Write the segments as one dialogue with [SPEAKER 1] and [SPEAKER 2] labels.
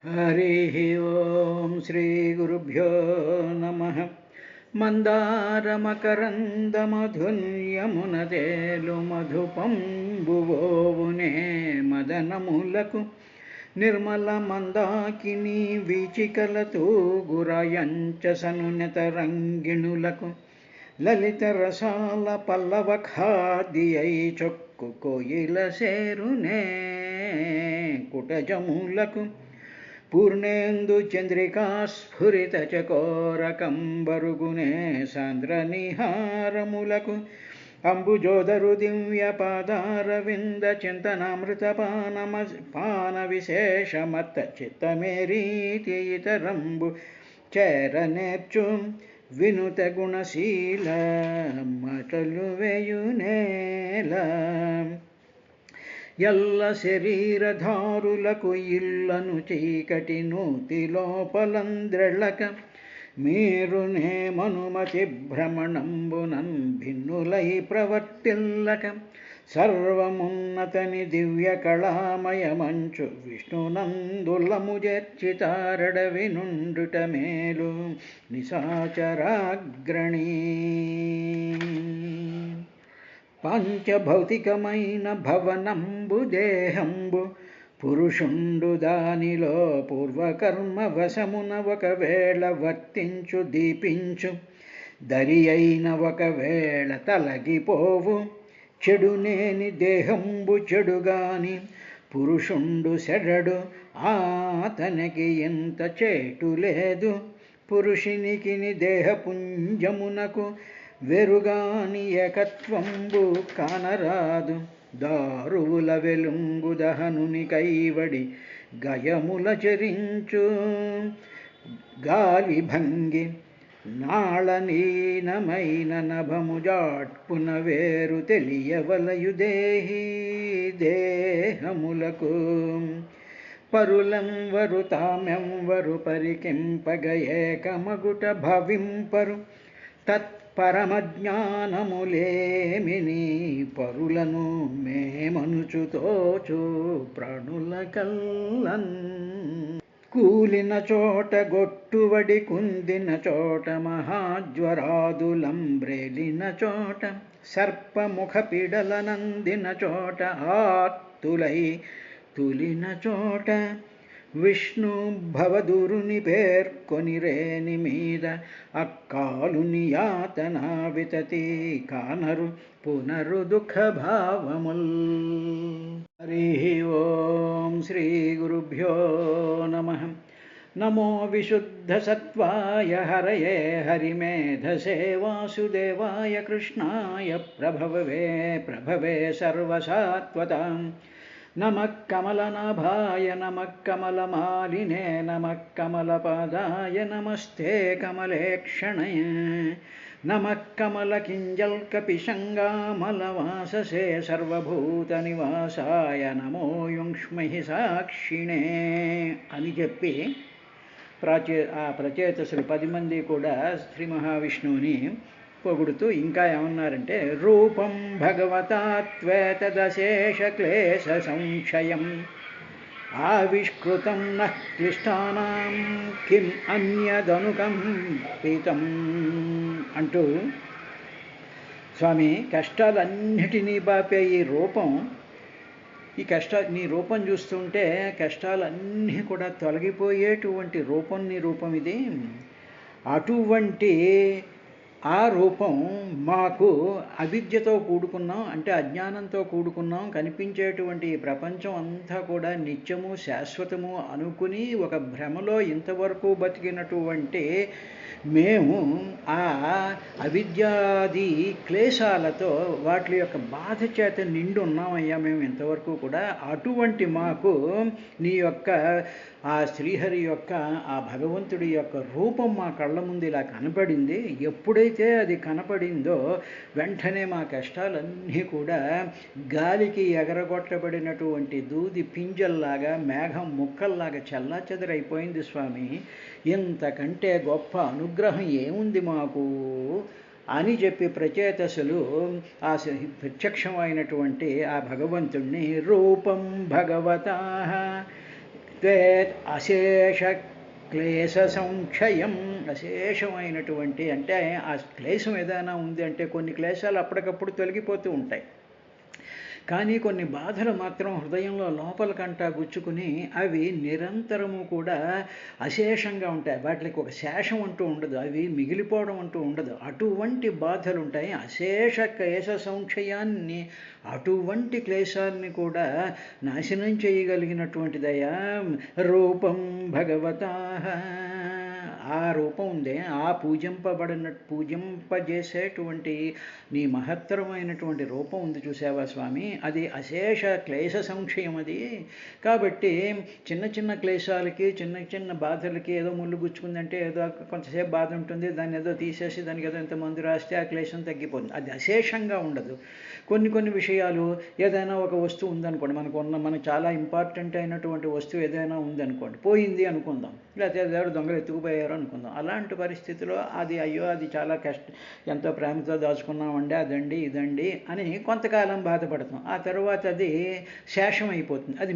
[SPEAKER 1] हरिः ओं श्रीगुरुभ्यो नमः। మందారమకరందమధుల్యమునదేలు మధుపంబువోవునే మదనములకు నిర్మల మందాకిని వీచికలతో గురయంచసనునత రంగిణులకు లలిత రసాల పల్లవ ఖాదియై చొక్కు కోయిల సేరునే కుటజములకు పూర్ణేందు చంద్రికా స్ఫురిత చకోరకంబరుగునే సాంద్ర నిహారములకు అంబుజోదరు దివ్య పాదారవింద చింతనామృత పాన విశేషమత్త చిత్తమేరీతి ఇతరంబు చేరనేర్చు వినుత గుణశీల మటలు వేయునేల ఎల్ల శరీరధారులకు ఇళ్లను చీకటి నూతి లోపలంద్రెళ్ళక మీరునే మనుమతి భ్రమణంబునన్ భిన్నులై ప్రవర్తిల్లక సర్వమున్నతని దివ్య కళామయమంచు విష్ణునందులము జర్చితారడ వినుండుట మేలు నిశాచరాగ్రణీ. పంచభౌతికమైన భవనంబు దేహంబు పురుషుండు దానిలో పూర్వకర్మ వశమున ఒకవేళ వర్తించు దీపించు దరి అయిన ఒకవేళ తలగిపోవు చెడునేని దేహంబు చెడుగాని పురుషుండు సెడడు ఆతనికి ఎంత చేటు లేదు పురుషునికి దేహపుంజమునకు వెరుగాని ఏకత్వంబు కానరాదు దారువుల వెలుంగు దహనుని కైవడి గయముల చరించు గాలి భంగి నాళనీనమైన నభము జాట్పున వేరు తెలియవలయు దేహి దేహములకు పరులంవరు తామెంవరు పరికింపగ ఏకమగుట భవింపరు తత్పరమజ్ఞానములేమిని పరులను మేమనుచుతోచు ప్రాణుల కల్లన్ కూలిన చోట గొట్టువడి కుందిన చోట మహాజ్వరాదులంబ్రేలిన చోట సర్పముఖ పిడలనందిన చోట ఆర్తులై తులిన చోట విష్ణు భవదురుని పేర్కొని రేని మీద అక్కాలుని యాతనా వితతి కానరు పునరు దుఃఖ భావముల్. హరి ఓం శ్రీ గురుభ్యో నమః. నమో విశుద్ధ సత్వాయ హరయే హరిమేధసే వాసుదేవాయ కృష్ణాయ ప్రభవే సర్వసాత్వతాం. నమః కమలనాభాయ నమః కమలమాలినే నమః కమలపాదాయ నమస్తే కమలేక్షణయ నమః కమలకింజల్కపిశంగామలవాససే సర్వభూతనివాసాయ నమో యుంక్ష్మహి సాక్షిణే అని చెప్పి ప్రచేతసులు 10 మంది కూడా శ్రీ మహావిష్ణువుని పొగుడుతూ ఇంకా ఏమన్నారంటే రూపం భగవతాత్వేతదశేష క్లేశ సంక్షయం ఆవిష్కృతం నః క్లిష్టానాం కిం అన్యదనుకంపితం అంటూ స్వామి కష్టాలన్నిటినీ బాపే ఈ రూపం నీ రూపం చూస్తుంటే కష్టాలన్నీ కూడా తొలగిపోయేటువంటి రూపం ఇది. అటువంటి ఆ రూపం మాకు అవిద్యతో కూడుకున్నాం అంటే అజ్ఞానంతో కూడుకున్నాం కనిపించేటువంటి ఈ ప్రపంచం అంతా కూడా నిత్యము శాశ్వతము అనుకుని ఒక భ్రమలో ఇంతవరకు బతికినటువంటి మేము ఆ అవిద్యాది క్లేశాలతో వాటి యొక్క బాధ చేత నిండి ఉన్నామయ్యా మేము ఇంతవరకు కూడా. అటువంటి మాకు నీ యొక్క ఆ శ్రీహరి యొక్క ఆ భగవంతుడి యొక్క రూపం మా కళ్ళ ముందు ఇలా కనపడింది. ఎప్పుడైతే అది కనపడిందో వెంటనే మా కష్టాలన్నీ కూడా గాలికి ఎగరగొట్టబడినటువంటి దూది పింజల్లాగా మేఘం ముక్కల్లాగా చెల్లాచెదరైపోయింది స్వామి. ఇంతకంటే గొప్ప అనుగ్రహం ఏముంది మాకు అని చెప్పి ప్రచేతసులు ఆ ప్రత్యక్షమైనటువంటి ఆ భగవంతుణ్ణి రూపం భగవతా త్వేత్ అశేష క్లేశ సంక్షయం. అశేషమైనటువంటి అంటే ఆ క్లేశం ఏదైనా ఉంది అంటే కొన్ని క్లేశాలు అప్పటికప్పుడు తొలగిపోతూ ఉంటాయి, కానీ కొన్ని బాధలు మాత్రం హృదయంలో లోపలికంటా గుచ్చుకుని అవి నిరంతరము కూడా అశేషంగా ఉంటాయి. వాటికి ఒక శేషం అంటూ ఉండదు, అవి మిగిలిపోవడం అంటూ ఉండదు. అటువంటి బాధలు ఉంటాయి. అశేష క్లేశ సంక్షయాన్ని, అటువంటి క్లేశాన్ని కూడా నాశనం చేయగలిగినటువంటిదయా రూపం భగవతా. ఆ రూపం ఉందే, ఆ పూజింపజేసేటువంటి నీ మహత్తరమైనటువంటి రూపం ఉంది చూసావా స్వామి, అది అశేష క్లేశ సంక్షయం అది. కాబట్టి చిన్న చిన్న క్లేశాలకి, చిన్న చిన్న బాధలకి ఏదో ముళ్ళు గుచ్చుకుందంటే ఏదో కొంతసేపు బాధ ఉంటుంది, దాన్ని ఏదో తీసేసి దానికి ఏదో ఇంత మందు రాస్తే ఆ క్లేశం తగ్గిపోతుంది. అది అశేషంగా ఉండదు. కొన్ని విషయాలు, ఏదైనా ఒక వస్తువు ఉందనుకోండి, మనకు చాలా ఇంపార్టెంట్ అయినటువంటి వస్తువు ఏదైనా ఉందనుకోండి, పోయింది అనుకుందాం, లేకపోతే ఏదో దొంగలు ఎత్తుకుపోయారు అనుకుందాం. అలాంటి పరిస్థితిలో అది అయ్యో అది చాలా ఎంతో ప్రేమతో దాచుకున్నామండి, అదండి ఇదండి అని కొంతకాలం బాధపడతాం. ఆ తర్వాత అది శేషం అయిపోతుంది, అది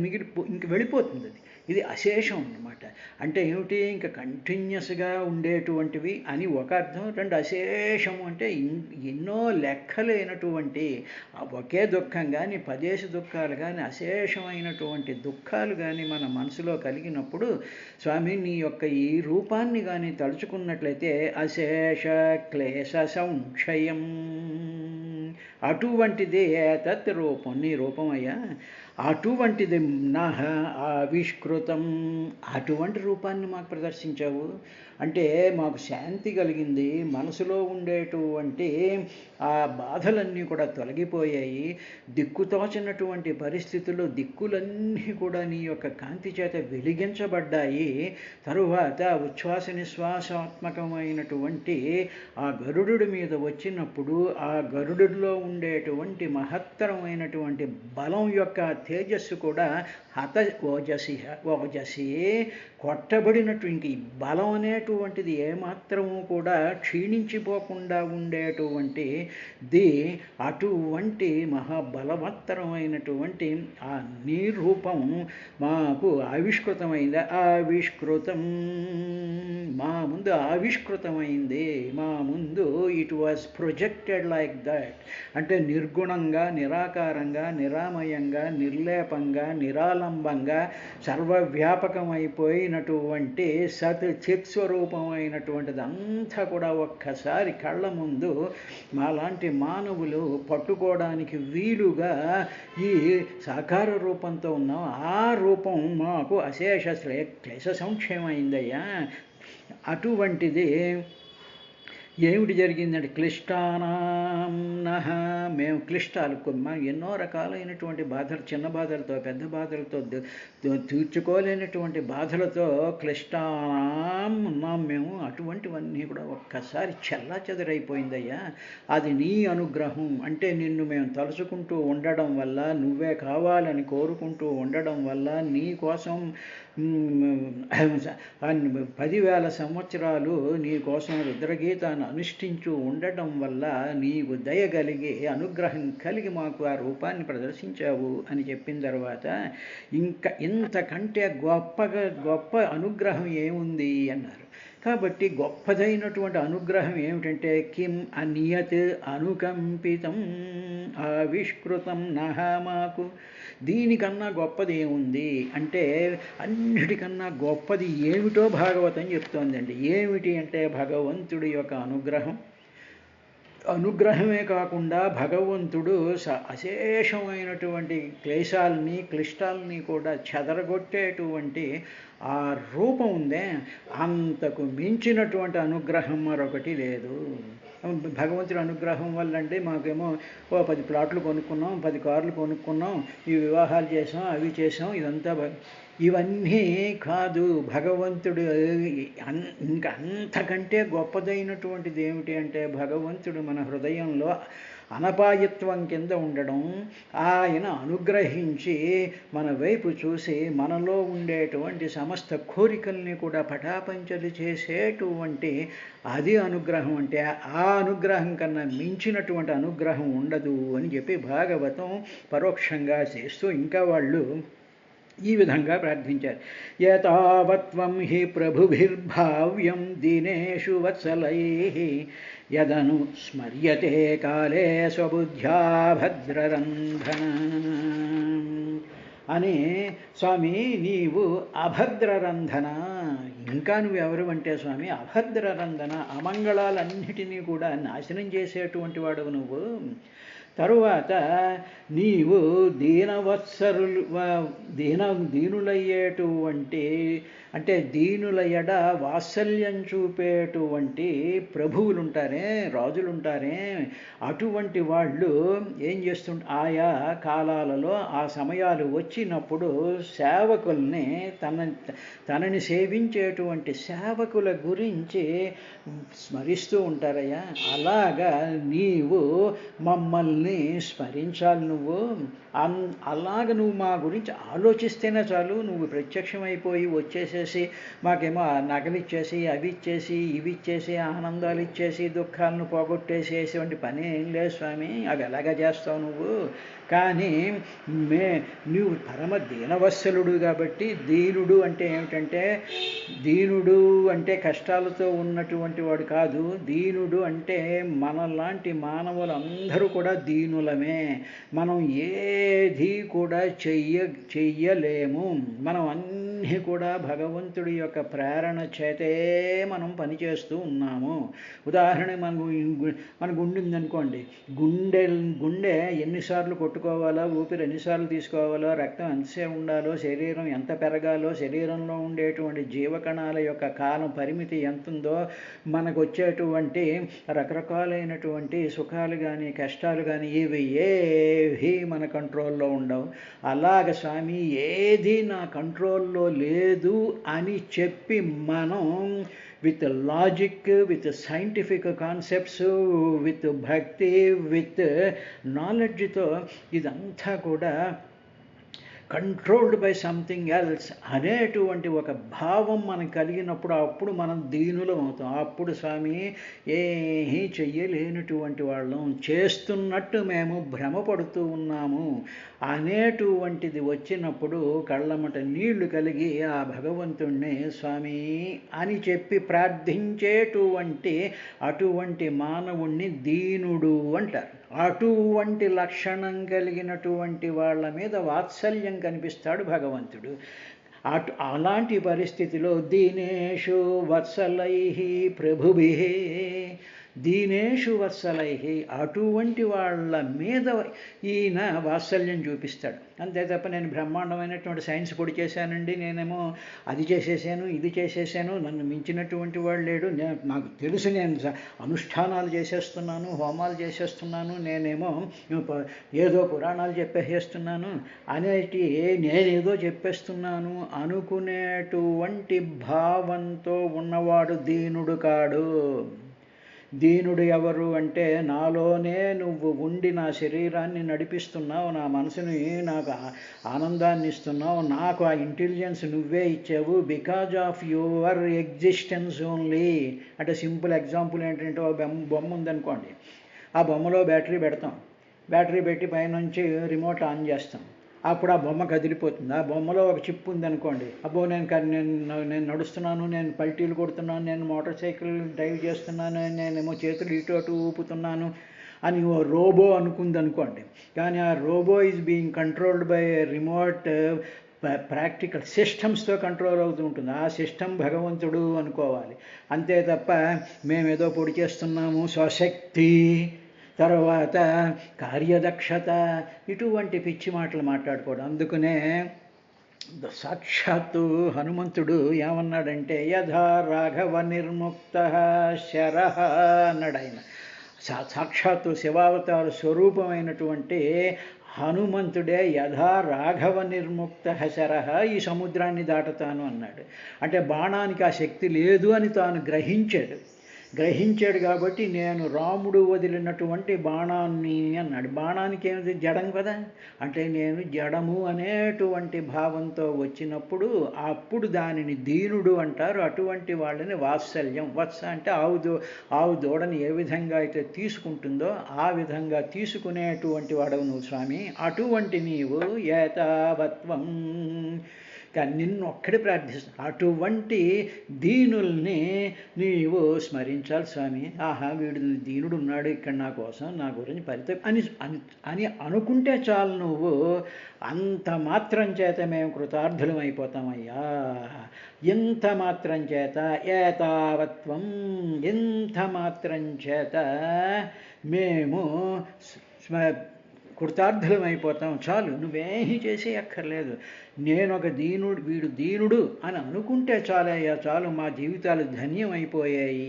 [SPEAKER 1] ఇంక వెళ్ళిపోతుంది. అది ఇది అశేషం అన్నమాట. అంటే ఏమిటి, ఇంకా కంటిన్యూస్గా ఉండేటువంటివి అని ఒక అర్థం. రెండు, అశేషము అంటే ఎన్నో లెక్కలేనటువంటి ఒకే దుఃఖం కానీ, పదేసి దుఃఖాలు కానీ, అశేషమైనటువంటి దుఃఖాలు కానీ మన మనసులో కలిగినప్పుడు స్వామి నీ యొక్క ఈ రూపాన్ని కానీ తలుచుకున్నట్లయితే అశేష క్లేశ సంక్షయం, అటువంటిది ఏతత్ రూపం, నీ రూపమయ్యా, అటువంటిది నహ ఆవిష్కృతం. అటువంటి రూపాన్ని మాకు ప్రదర్శించావు అంటే మాకు శాంతి కలిగింది, మనసులో ఉండేటువంటి ఆ బాధలన్నీ కూడా తొలగిపోయాయి, దిక్కుతోచినటువంటి పరిస్థితుల్లో దిక్కులన్నీ కూడా నీ యొక్క కాంతి చేత వెలిగించబడ్డాయి. తరువాత ఉచ్ఛ్వాస నిశ్వాసాత్మకమైనటువంటి ఆ గరుడు మీద వచ్చినప్పుడు ఆ గరుడులో ఉండేటువంటి మహత్తరమైనటువంటి బలం యొక్క తేజస్సు కూడా హత ఓజసి కొట్టబడినటువంటి బలం అనేటువంటిది ఏమాత్రము కూడా క్షీణించిపోకుండా ఉండేటువంటి అటువంటి మహాబలవత్తరమైనటువంటి ఆ నీ రూపం మాకు ఆవిష్కృతమైంది. ఆవిష్కృతం మా ముందు ఆవిష్కృతమైంది, మా ముందు it was projected like that. అంటే నిర్గుణంగా, నిరాకారంగా, నిరామయంగా, నిర్లేపంగా, నిరాలంబంగా, సర్వవ్యాపకమైపోయినటువంటి సత్ చిత్స్వరూపమైనటువంటిది అంతా కూడా ఒక్కసారి కళ్ళ ముందు మాలాంటి మానవులు పట్టుకోవడానికి వీలుగా ఈ సాకార రూపంతో ఉన్నాం. ఆ రూపం మాకు అశేష క్లేశ సంక్షేమైందయ్యా. అటువంటిది ఏమిటి జరిగిందంటే క్లిష్టానాం నహ, మేము క్లిష్టాలు ఎన్నో రకాలైనటువంటి బాధలు, చిన్న బాధలతో పెద్ద బాధలతో తీర్చుకోలేనటువంటి బాధలతో క్లిష్టానాం ఉన్నాం మేము. అటువంటివన్నీ కూడా ఒక్కసారి చెల్లాచెదరైపోయిందయ్యా. అది నీ అనుగ్రహం. అంటే నిన్ను మేము తలుచుకుంటూ ఉండడం వల్ల, నువ్వే కావాలని కోరుకుంటూ ఉండడం వల్ల, నీ కోసం 10,000 సంవత్సరాలు నీ కోసం రుద్రగీతాన్ని అనుష్ఠించు ఉండటం వల్ల నీవు దయగలిగి అనుగ్రహం కలిగి మాకు ఆ రూపాన్ని ప్రదర్శించావు అని చెప్పిన తర్వాత ఇంకా ఇంతకంటే గొప్ప అనుగ్రహం ఏముంది అన్నారు. కాబట్టి గొప్పదైనటువంటి అనుగ్రహం ఏమిటంటే కిం అనియత్ అనుకంపితం ఆవిష్కృతం నహ, మాకు దీనికన్నా గొప్పది ఏముంది అంటే అన్నిటికన్నా గొప్పది ఏమిటో భాగవతం చెప్తోందండి. ఏమిటి అంటే భగవంతుడి యొక్క అనుగ్రహమే కాకుండా భగవంతుడు అశేషమైనటువంటి క్లేశాలని, క్లిష్టాలని కూడా చెదరగొట్టేటువంటి ఆ రూపం ఉందే, అంతకు మించినటువంటి అనుగ్రహం మరొకటి లేదు. భగవంతుడి అనుగ్రహం వల్ల అంటే మాకేమో 10 ప్లాట్లు కొనుక్కున్నాం, 10 కార్లు కొనుక్కున్నాం, ఈ వివాహాలు చేసాం, అవి చేసాం, ఇవన్నీ కాదు. భగవంతుడు ఇంకా అంతకంటే గొప్పదైనటువంటిది ఏమిటి అంటే భగవంతుడు మన హృదయంలో అనపాయత్వం కింద ఉండడం, ఆయన అనుగ్రహించి మన వైపు చూసి మనలో ఉండేటువంటి సమస్త కోరికల్ని కూడా పటాపంచలు చేసేటువంటి అది అనుగ్రహం. అంటే ఆ అనుగ్రహం కన్నా మించినటువంటి అనుగ్రహం ఉండదు అని చెప్పి భాగవతం పరోక్షంగా చేస్తూ ఇంకా వాళ్ళు ఈ విధంగా ప్రార్థించారు. యతావత్వం హి ప్రభుభిర్భావ్యం దీనేషు వత్సలైః యదను స్మర్యతే కాలే స్వబుద్ధ్యా భద్రరంధన అని, స్వామి నీవు అభద్రరంధన, ఇంకా నువ్వెవరు అంటే స్వామి అభద్రరంధన, అమంగళాలన్నిటినీ కూడా నాశనం చేసేటువంటి వాడు నువ్వు. తరువాత నీవు దీనులయ్యేటువంటి అంటే దీనుల ఎడ వాత్సల్యం చూపేటువంటి ప్రభువులుంటారే, రాజులుంటారే, అటువంటి వాళ్ళు ఏం ఆయా కాలాలలో ఆ సమయాలు వచ్చినప్పుడు సేవకుల్ని తనని సేవించేటువంటి సేవకుల గురించి స్మరిస్తూ ఉంటారయ్యా. అలాగా నీవు మమ్మల్ని స్మరించాలి. నువ్వు అలాగ నువ్వు మా గురించి ఆలోచిస్తేనే చాలు. నువ్వు ప్రత్యక్షమైపోయి వచ్చేసేసి మాకేమో నగలిచ్చేసి అవి ఇచ్చేసి ఇవి ఇచ్చేసి ఆనందాలు ఇచ్చేసి దుఃఖాలను పోగొట్టేసేటువంటి పని ఏం లేదు స్వామి. అవి ఎలాగా చేస్తావు నువ్వు? కానీ నువ్వు పరమ దీనవత్సలుడు కాబట్టి, దీనుడు అంటే ఏమిటంటే, దీనుడు అంటే కష్టాలతో ఉన్నటువంటి వాడు కాదు. దీనుడు అంటే మనలాంటి మానవులందరూ కూడా దీనులమే. మనం ఏది కూడా చెయ్యలేము. మనం అన్నీ కూడా భగవంతుడి యొక్క ప్రేరణ చేతే మనం పనిచేస్తూ ఉన్నాము. ఉదాహరణ మన గుండె ఉందనుకోండి, గుండె ఎన్నిసార్లు కొట్టుకోవాలో, ఊపిరి ఎన్నిసార్లు తీసుకోవాలో, రక్తం ఎంతసేపు ఉండాలో, శరీరం ఎంత పెరగాలో, శరీరంలో ఉండేటువంటి జీవకణాల యొక్క కాలం పరిమితి ఎంత ఉందో, మనకు వచ్చేటువంటి రకరకాలైనటువంటి సుఖాలు కానీ కష్టాలు కానీ ఇవి ఏవి మన కంట్రోల్లో ఉండవు. అలాగ స్వామి ఏది నా కంట్రోల్లో లేదు అని చెప్పి మనం with logic, with scientific concepts, with భక్తి, విత్ నాలెడ్జ్తో ఇదంతా కూడా కంట్రోల్డ్ బై సంథింగ్ ఎల్స్ అనేటువంటి ఒక భావం మనకు కలిగినప్పుడు అప్పుడు మనం దీనులం అవుతాం. అప్పుడు స్వామి ఏమీ చెయ్యలేనటువంటి వాళ్ళం, చేస్తున్నట్టు మేము భ్రమపడుతూ ఉన్నాము అనేటువంటిది వచ్చినప్పుడు కళ్ళమట నీళ్లు కలిగి ఆ భగవంతుణ్ణి స్వామి అని చెప్పి ప్రార్థించేటువంటి అటువంటి మానవుణ్ణి దీనుడు అంటారు. అటువంటి లక్షణం కలిగినటువంటి వాళ్ళ మీద వాత్సల్యం కనిపిస్తాడు భగవంతుడు. అలాంటి పరిస్థితిలో దీనేషు వత్సలైః ప్రభుభిః, దీనేషు వత్సలైః అటువంటి వాళ్ళ మీద ఈయన వాత్సల్యం చూపిస్తాడు. అంతే తప్ప నేను బ్రహ్మాండమైనటువంటి సైన్స్ పొడి చేశానండి, నేనేమో అది చేసేసాను ఇది చేసేసాను, నన్ను మించినటువంటి వాడు లేడు, నాకు తెలుసు, నేను అనుష్ఠానాలు చేసేస్తున్నాను, హోమాలు చేసేస్తున్నాను, నేనేమో ఏదో పురాణాలు చెప్పేసేస్తున్నాను అనేటి నేనేదో చెప్పేస్తున్నాను అనుకునేటువంటి భావంతో ఉన్నవాడు దీనుడు కాడు. దీనుడు ఎవరు అంటే, నాలోనే నువ్వు ఉండి నా శరీరాన్ని నడిపిస్తున్నావు, నా మనసుని నాకు ఆనందాన్ని ఇస్తున్నావు, నాకు ఆ ఇంటెలిజెన్స్ నువ్వే ఇచ్చావు, because of your existence only. అంటే సింపుల్ ఎగ్జాంపుల్ ఏంటంటే, ఒక బొమ్మ ఉందనుకోండి, ఆ బొమ్మలో బ్యాటరీ పెడతాం, బ్యాటరీ పెట్టి పైనుంచి రిమోట్ ఆన్ చేస్తాం, అప్పుడు ఆ బొమ్మ కదిలిపోతుంది. ఆ బొమ్మలో ఒక చిప్ ఉందనుకోండి, అబ్బో నేను నడుస్తున్నాను, నేను పల్టీలు కొడుతున్నాను, నేను మోటార్ సైకిల్ డ్రైవ్ చేస్తున్నాను, నేనేమో చేతులు ఇటు అటు ఊపుతున్నాను అని ఓ రోబో అనుకుందనుకోండి. కానీ ఆ robot is being controlled by remote practical సిస్టమ్స్తో కంట్రోల్ అవుతూ ఉంటుంది. ఆ సిస్టమ్ భగవంతుడు అనుకోవాలి. అంతే తప్ప మేమేదో పొడి చేస్తున్నాము, స్వశక్తి, తర్వాత కార్యదక్షత, ఇటువంటి పిచ్చి మాటలు మాట్లాడుకోవడం. అందుకనే సాక్షాత్తు హనుమంతుడు ఏమన్నాడంటే, యథా రాఘవ నిర్ముక్త శరః అన్నాడు ఆయన. సాక్షాత్తు శివావతార స్వరూపమైనటువంటి హనుమంతుడే యథా రాఘవ నిర్ముక్త శరః ఈ సముద్రాన్ని దాటుతాను అన్నాడు. అంటే బాణానికి ఆ శక్తి లేదు అని తాను గ్రహించాడు. గ్రహించాడు కాబట్టి నేను రాముడు వదిలినటువంటి బాణాన్ని అన్నాడు. బాణానికి ఏమిటి, జడం కదా, అంటే నేను జడము అనేటువంటి భావంతో వచ్చినప్పుడు అప్పుడు దానిని దీనుడు అంటారు. అటువంటి వాళ్ళని వాత్సల్యం, వత్స అంటే ఆవు దూడని ఏ విధంగా అయితే తీసుకుంటుందో ఆ విధంగా తీసుకునేటువంటి వాడవు నువ్వు స్వామి. అటువంటి నీవు ఏతావత్వం, కానీ నిన్ను ఒక్కడే ప్రార్థిస్తాను, అటువంటి దీనుల్ని నీవు స్మరించాలి స్వామి. ఆహా, వీడు దీనుడు ఉన్నాడు ఇక్కడ నా కోసం, నా గురించి అని అనుకుంటే చాలు నువ్వు. అంత మాత్రం చేత మేము కృతార్థులం అయిపోతామయ్యా. ఎంత మాత్రం చేత, ఏతావత్వం, ఎంత మాత్రం చేత మేము కృతార్థులం అయిపోతాం చాలు. నువ్వేమీ చేసే అక్కర్లేదు. నేను ఒక దీనుడు, వీడు దీనుడు అని అనుకుంటే చాలయ్యా, చాలు, మా జీవితాలు ధన్యం అయిపోయాయి.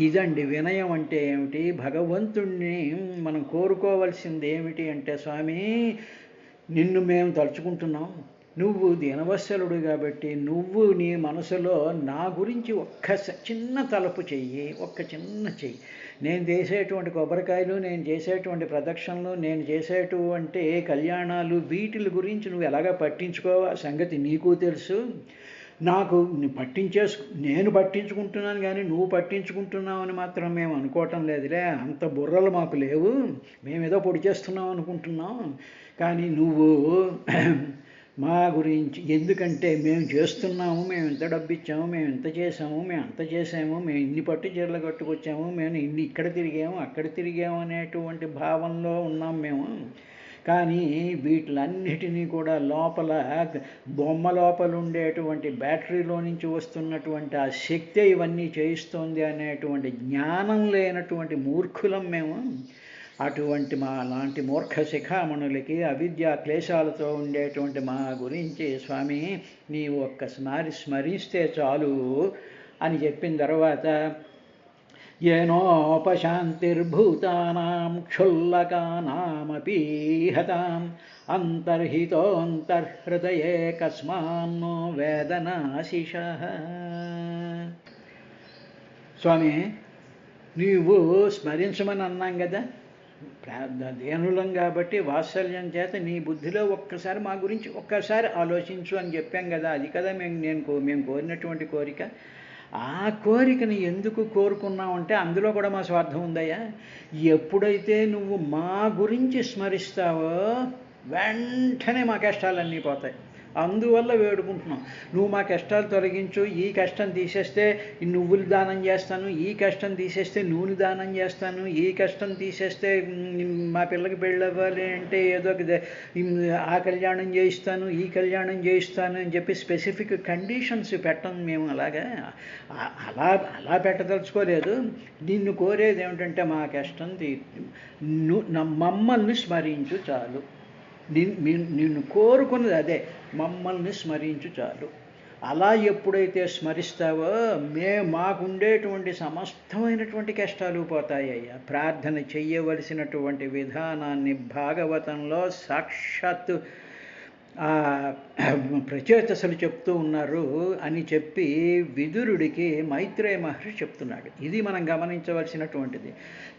[SPEAKER 1] ఇదండి వినయం అంటే ఏమిటి. భగవంతుణ్ణి మనం కోరుకోవలసింది ఏమిటి అంటే, స్వామి నిన్ను మేము తలుచుకుంటున్నాం, నువ్వు దీనవత్సలుడు కాబట్టి నువ్వు నీ మనసులో నా గురించి ఒక్క చిన్న తలపు చెయ్యి, ఒక్క చిన్న చెయ్యి. నేను చేసేటువంటి కొబ్బరికాయలు, నేను చేసేటువంటి ప్రదక్షిణలు, నేను చేసేటువంటి కళ్యాణాలు, వీటిల గురించి నువ్వు ఎలాగా పట్టించుకోవా సంగతి నీకు తెలుసు. నాకు నేను పట్టించుకుంటున్నాను కానీ నువ్వు పట్టించుకుంటున్నావు అని మాత్రం మేము అనుకోవటం లేదులే. అంత బుర్రలు మాకు లేవు, మేమేదో పొడి చేస్తున్నాం అనుకుంటున్నాం. కానీ నువ్వు మా గురించి, ఎందుకంటే మేము చేస్తున్నాము, మేము ఇంత డబ్బు ఇచ్చాము, మేము ఇంత చేసాము, మేము అంత చేసాము, మేము ఇన్ని పట్టు చీరలు కట్టుకొచ్చాము, మేము ఇన్ని ఇక్కడ తిరిగాము అక్కడ తిరిగాము అనేటువంటి భావంలో ఉన్నాం మేము. కానీ వీటిలన్నిటినీ కూడా లోపల బొమ్మ లోపల ఉండేటువంటి బ్యాటరీలో నుంచి వస్తున్నటువంటి ఆ శక్తి ఇవన్నీ చేయిస్తోంది అనేటువంటి జ్ఞానం లేనటువంటి మూర్ఖులం మేము. అటువంటి మా లాంటి మూర్ఖ శిఖామణులకి అవిద్యా క్లేశాలతో ఉండేటువంటి మా గురించి స్వామి నీవు ఒక్కసారి స్మరిస్తే చాలు అని చెప్పిన తర్వాత, ఏనోపశాంతిర్భూతానాం క్షుల్లకానామపి హతాం అంతర్హితోంతర్హృదయే కస్మాన్నో వేదనాశిషః. స్వామి నీవు స్మరించమని అన్నాం కదా, దేనులం కాబట్టి వాత్సల్యం చేత నీ బుద్ధిలో ఒక్కసారి మా గురించి ఒక్కసారి ఆలోచించు అని చెప్పాం కదా. అది కదా మేము కోరినటువంటి కోరిక. ఆ కోరికని ఎందుకు కోరుకున్నామంటే అందులో కూడా మా స్వార్థం ఉందయ్యా. ఎప్పుడైతే నువ్వు మా గురించి స్మరిస్తావో వెంటనే మా కష్టాలన్నీ పోతాయి. అందువల్ల వేడుకుంటున్నాం, నువ్వు మా కష్టాలు తొలగించు, ఈ కష్టం తీసేస్తే నువ్వులు దానం చేస్తాను, ఈ కష్టం తీసేస్తే నూనె దానం చేస్తాను, ఈ కష్టం తీసేస్తే మా పిల్లకి పెళ్ళవ్వాలి అంటే ఏదో ఆ కళ్యాణం చేయిస్తాను, ఈ కళ్యాణం చేయిస్తాను అని చెప్పి స్పెసిఫిక్ కండిషన్స్ పెట్టం మేము. అలా పెట్టదలుచుకోలేదు. నిన్ను కోరేది ఏమిటంటే మా కష్టం మమ్మల్ని స్మరించు చాలు. నిన్ను కోరుకున్నది అదే, మమ్మల్ని స్మరించు చాలు. అలా ఎప్పుడైతే స్మరిస్తావో మాకుండేటువంటి సమస్తమైనటువంటి కష్టాలు పోతాయ్యా. ప్రార్థన చెయ్యవలసినటువంటి విధానాన్ని భాగవతంలో సాక్షాత్తు ప్రచేతసులు చెప్తూ ఉన్నారు అని చెప్పి విదురుడికి మైత్రేయ మహర్షి చెప్తున్నాడు. ఇది మనం గమనించవలసినటువంటిది.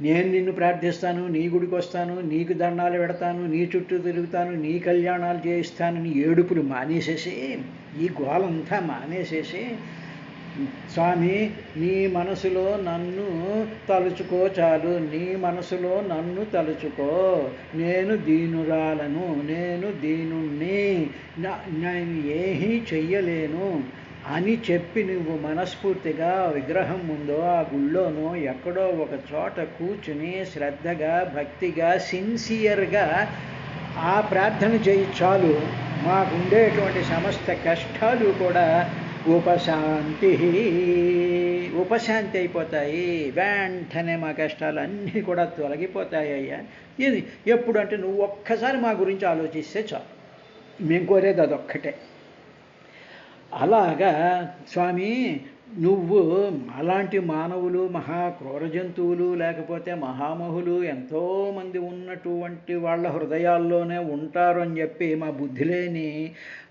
[SPEAKER 1] నేను నిన్ను ప్రార్థిస్తాను, నీ గుడికి వస్తాను, నీకు దండాలు పెడతాను, నీ చుట్టూ తిరుగుతాను, నీ కళ్యాణాలు చేయిస్తానని ఏడుపులు మానేసేసి, ఈ గోలంతా మానేసేసి, స్వామి నీ మనసులో నన్ను తలుచుకో చాలు, నీ మనసులో నన్ను తలుచుకో, నేను దీనురాలను, నేను దీనుణ్ణి, నేను ఏమీ చెయ్యలేను అని చెప్పి నువ్వు మనస్ఫూర్తిగా విగ్రహం ముందో ఆ గుళ్ళోనో ఎక్కడో ఒక చోట కూర్చుని శ్రద్ధగా భక్తిగా సిన్సియర్గా ఆ ప్రార్థన చేయి చాలు. మాకుండేటువంటి సమస్త కష్టాలు కూడా ఉపశాంతి అయిపోతాయి. వెంటనే మా కష్టాలన్నీ కూడా తొలగిపోతాయ్యా. ఇది ఎప్పుడు అంటే నువ్వు ఒక్కసారి మా గురించి ఆలోచిస్తే చాలు. మేము కోరేది అదొక్కటే. అలాగా స్వామి నువ్వు అలాంటి మానవులు, మహా క్రూర జంతువులు, లేకపోతే మహామహులు ఎంతోమంది ఉన్నటువంటి వాళ్ళ హృదయాల్లోనే ఉంటారు అని చెప్పి మా బుద్ధి లేని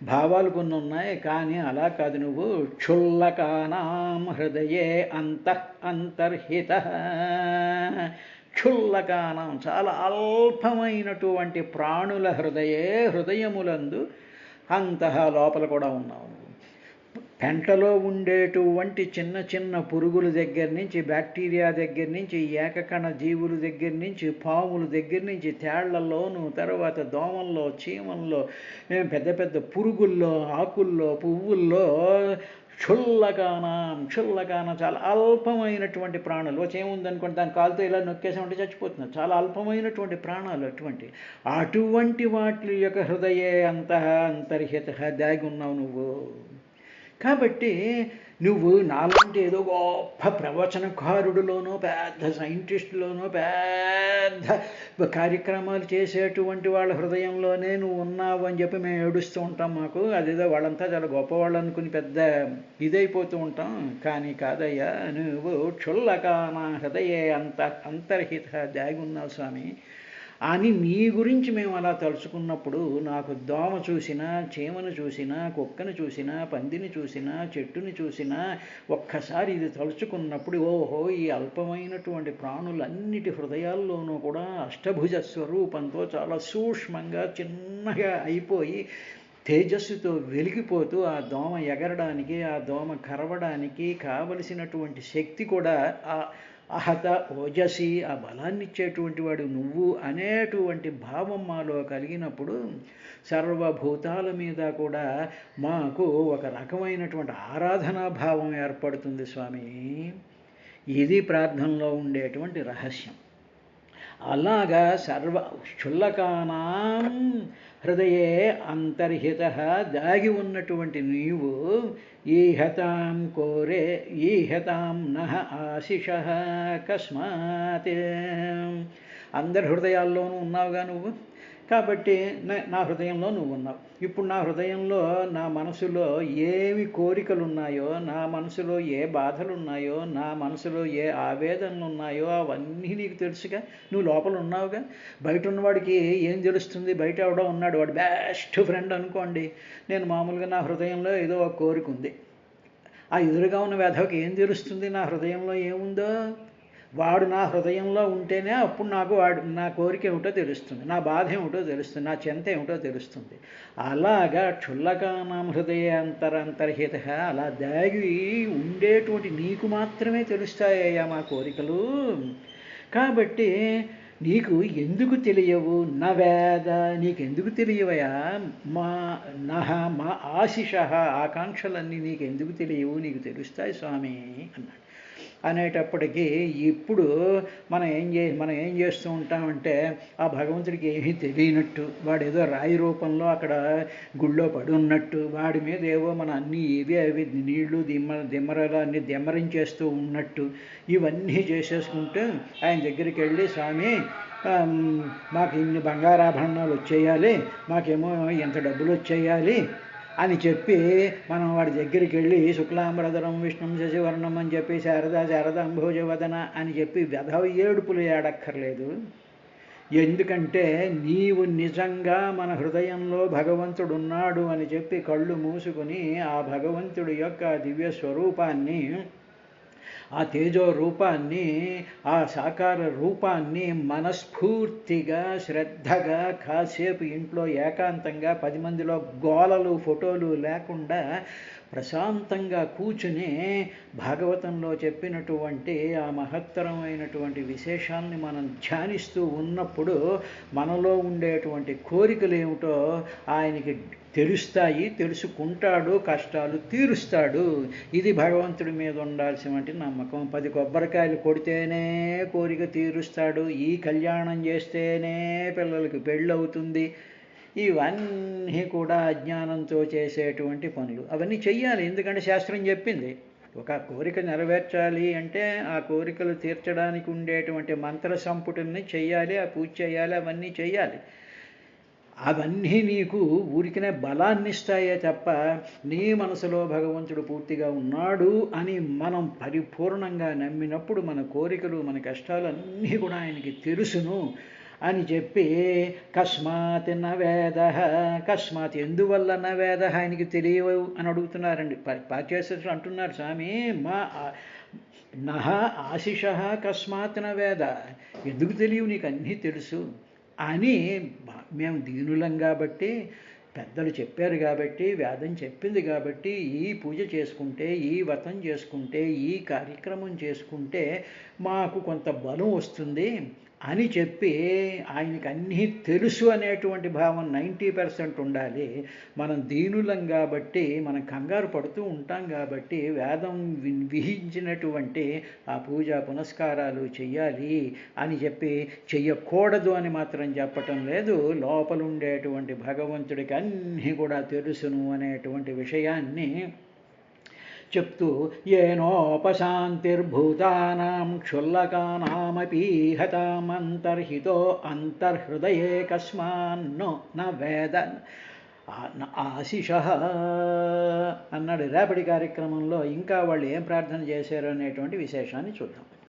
[SPEAKER 1] భావాలు కొన్ని ఉన్నాయి. కానీ అలా కాదు, నువ్వు క్షుల్లకానాం హృదయే అంతర్హిత. క్షుల్లకానం చాలా అల్పమైనటువంటి ప్రాణుల హృదయములందు అంతః లోపల కూడా ఉన్నావు. పెంటలో ఉండేటువంటి చిన్న చిన్న పురుగుల దగ్గర నుంచి, బ్యాక్టీరియా దగ్గర నుంచి, ఏకకణ జీవుల దగ్గర నుంచి, పాముల దగ్గర నుంచి, తేళ్లలోను, తర్వాత దోమల్లో, చీమల్లో, పెద్ద పెద్ద పురుగుల్లో, ఆకుల్లో, పువ్వుల్లో క్షుల్లకాన చాలా అల్పమైనటువంటి ప్రాణులు. వచ్చేముందనుకోండి, దాని కాలుతో ఇలా నొక్కేసామంటే చచ్చిపోతున్నారు. చాలా అల్పమైనటువంటి ప్రాణాలు అటువంటి వాటి యొక్క హృదయే అంతర్హిత దాగి ఉన్నావు నువ్వు. కాబట్టి నువ్వు నాలాంటి ఏదో గొప్ప ప్రవచనకారుడిలోనో, పెద్ద సైంటిస్టులోనో, పెద్ద కార్యక్రమాలు చేసేటువంటి వాళ్ళ హృదయంలోనే నువ్వు ఉన్నావు అని చెప్పి మేము ఏడుస్తూ ఉంటాం. మాకు అదేదో వాళ్ళంతా చాలా గొప్పవాళ్ళు అనుకుని పెద్ద ఇదైపోతూ ఉంటాం. కానీ కాదయ్యా, నువ్వు క్షుల్లకాన హృదయే అంతర్హిత దాగి ఉన్నావు స్వామి అని నీ గురించి మేము అలా తలుచుకున్నప్పుడు, నాకు దోమ చూసినా, చీమను చూసినా, కుక్కను చూసినా, పందిని చూసినా, చెట్టుని చూసినా, ఒక్కసారి ఇది తలుచుకున్నప్పుడు ఓహో, ఈ అల్పమైనటువంటి ప్రాణులన్నిటి హృదయాల్లోనూ కూడా అష్టభుజ స్వరూపంతో చాలా సూక్ష్మంగా చిన్నగా అయిపోయి తేజస్సుతో వెలిగిపోతూ ఆ దోమ ఎగరడానికి, ఆ దోమ కరవడానికి కావలసినటువంటి శక్తి కూడా అహత ఓజసి, ఆ బలాన్ని ఇచ్చేటువంటి వాడు నువ్వు అనేటువంటి భావం మాలో కలిగినప్పుడు సర్వభూతాల మీద కూడా మాకు ఒక రకమైనటువంటి ఆరాధనా భావం ఏర్పడుతుంది స్వామి. ఇది ప్రార్థనలో ఉండేటువంటి రహస్యం. అలాగా క్షుల్లకానాం హృదయే అంతర్హిత దాగి ఉన్నటువంటి నీవు ఈహతాం నహ ఆశిష కస్మాత్. అందరి హృదయాల్లోనూ ఉన్నావుగా నువ్వు. కాబట్టి నా హృదయంలో నువ్వు ఉన్నావు. ఇప్పుడు నా హృదయంలో, నా మనసులో ఏమి కోరికలు ఉన్నాయో, నా మనసులో ఏ బాధలు ఉన్నాయో, నా మనసులో ఏ ఆవేదనలు ఉన్నాయో అవన్నీ నీకు తెలుసుగా. నువ్వు లోపల ఉన్నావుగా. బయట ఉన్నవాడికి ఏం తెలుస్తుంది? బయట ఎవడో ఉన్నాడు, వాడు బెస్ట్ ఫ్రెండ్ అనుకోండి. నేను మామూలుగా నా హృదయంలో ఏదో ఒక కోరిక ఉంది. ఆ ఎదురుగా ఉన్న వెధవకి ఏం తెలుస్తుంది నా హృదయంలో ఏముందో? వాడు నా హృదయంలో ఉంటేనే అప్పుడు నాకు నా కోరిక ఏమిటో తెలుస్తుంది, నా బాధ ఏమిటో తెలుస్తుంది, నా చింత ఏమిటో తెలుస్తుంది. అలాగా క్షుల్లకానాం హృదయ అంతర్హిత, అలా దాగి ఉండేటువంటి నీకు మాత్రమే తెలుస్తాయ్యా మా కోరికలు. కాబట్టి నీకు ఎందుకు తెలియవు? నా వేద నీకెందుకు తెలియవయా? మా ఆశిష, ఆకాంక్షలన్నీ నీకు ఎందుకు తెలియవు? నీకు తెలుస్తాయి స్వామి అన్నాడు. అనేటప్పటికీ ఇప్పుడు మనం ఏం చేస్తూ ఉంటామంటే, ఆ భగవంతుడికి ఏమీ తెలియనట్టు, వాడు ఏదో రాయి రూపంలో అక్కడ గుళ్ళో పడి ఉన్నట్టు, వాడి మీద ఏవో మన అన్నీ అవి నీళ్లు దిమ్మరలు అన్నీ దెమ్మరించేస్తూ ఉన్నట్టు ఇవన్నీ చేసేసుకుంటూ ఆయన దగ్గరికి వెళ్ళి, స్వామి మాకు ఇన్ని బంగారాభరణాలు వచ్చేయాలి, మాకేమో ఎంత డబ్బులు వచ్చేయాలి అని చెప్పి మనం వాడి దగ్గరికి వెళ్ళి శుక్లాంబరధరం విష్ణుం శశివర్ణం అని చెప్పి శారదాంభోజవదన అని చెప్పి వెధవ ఏడుపులు ఏడక్కర్లేదు. ఎందుకంటే నీవు నిజంగా మన హృదయంలో భగవంతుడు ఉన్నాడు అని చెప్పి కళ్ళు మూసుకుని ఆ భగవంతుడి యొక్క దివ్య స్వరూపాన్ని, ఆ తేజో రూపాన్ని, ఆ సాకార రూపాన్ని మనస్ఫూర్తిగా శ్రద్ధగా కాసేపు ఇంట్లో ఏకాంతంగా 10 మందిలో గోలలు ఫోటోలు లేకుండా ప్రశాంతంగా కూర్చుని భాగవతంలో చెప్పినటువంటి ఆ మహత్తరమైనటువంటి విశేషాన్ని మనం ధ్యానిస్తూ ఉన్నప్పుడు మనలో ఉండేటువంటి కోరికలు ఏమిటో ఆయనకి తెలుస్తాయి, తెలుసుకుంటాడు, కష్టాలు తీరుస్తాడు. ఇది భగవంతుడి మీద ఉండాల్సినటువంటి నమ్మకం. 10 కొబ్బరికాయలు కొడితేనే కోరిక తీరుస్తాడు, ఈ కళ్యాణం చేస్తేనే పిల్లలకి పెళ్ళవుతుంది, ఇవన్నీ కూడా అజ్ఞానంతో చేసేటువంటి పనులు. అవన్నీ చెయ్యాలి, ఎందుకంటే శాస్త్రం చెప్పింది. ఒక కోరిక నెరవేర్చాలి అంటే ఆ కోరికలు తీర్చడానికి ఉండేటువంటి మంత్ర సంపుటిని చెయ్యాలి, ఆ పూజ చేయాలి, అవన్నీ చెయ్యాలి. అవన్నీ నీకు ఊరికనే బలాన్ని ఇస్తాయే తప్ప నీ మనసులో భగవంతుడు పూర్తిగా ఉన్నాడు అని మనం పరిపూర్ణంగా నమ్మినప్పుడు మన కోరికలు మన కష్టాలన్నీ కూడా ఆయనకి తెలుసును అని చెప్పి కస్మాత్ న వేద, కస్మాత్ ఎందువల్ల న వేద ఆయనకి తెలియవు అని అడుగుతున్నారండి. పాశ్చాత్యులు అంటున్నారు, స్వామి మా నహ ఆశిష కస్మాత్ న వేద, ఎందుకు తెలియవు, నీకు అన్నీ తెలుసు అని. మేము దీనులం కాబట్టి, పెద్దలు చెప్పారు కాబట్టి, వేదం చెప్పింది కాబట్టి, ఈ పూజ చేసుకుంటే, ఈ వ్రతం చేసుకుంటే, ఈ కార్యక్రమం చేసుకుంటే మాకు కొంత బలం వస్తుంది అని చెప్పి ఆయనకి అన్నీ తెలుసు అనేటువంటి భావం 90% ఉండాలి. మనం దీనులం కాబట్టి, మనం కంగారు పడుతూ ఉంటాం కాబట్టి వేదం విహించినటువంటి ఆ పూజా పునస్కారాలు చెయ్యాలి అని చెప్పి చెయ్యకూడదు అని మాత్రం చెప్పటం లేదు. లోపల ఉండేటువంటి భగవంతుడికి అన్నీ కూడా తెలుసును అనేటువంటి విషయాన్ని చెప్తూ ఏనోపశాంతిర్భూతానాం క్షుల్లకానామపి హతామంతర్హితో అంతర్హృదయే కస్మాన్నో న వేద ఆశిష అన్నాడు. రేపటి కార్యక్రమంలో ఇంకా వాళ్ళు ఏం ప్రార్థన చేశారు అనేటువంటి విశేషాన్ని చూద్దాం.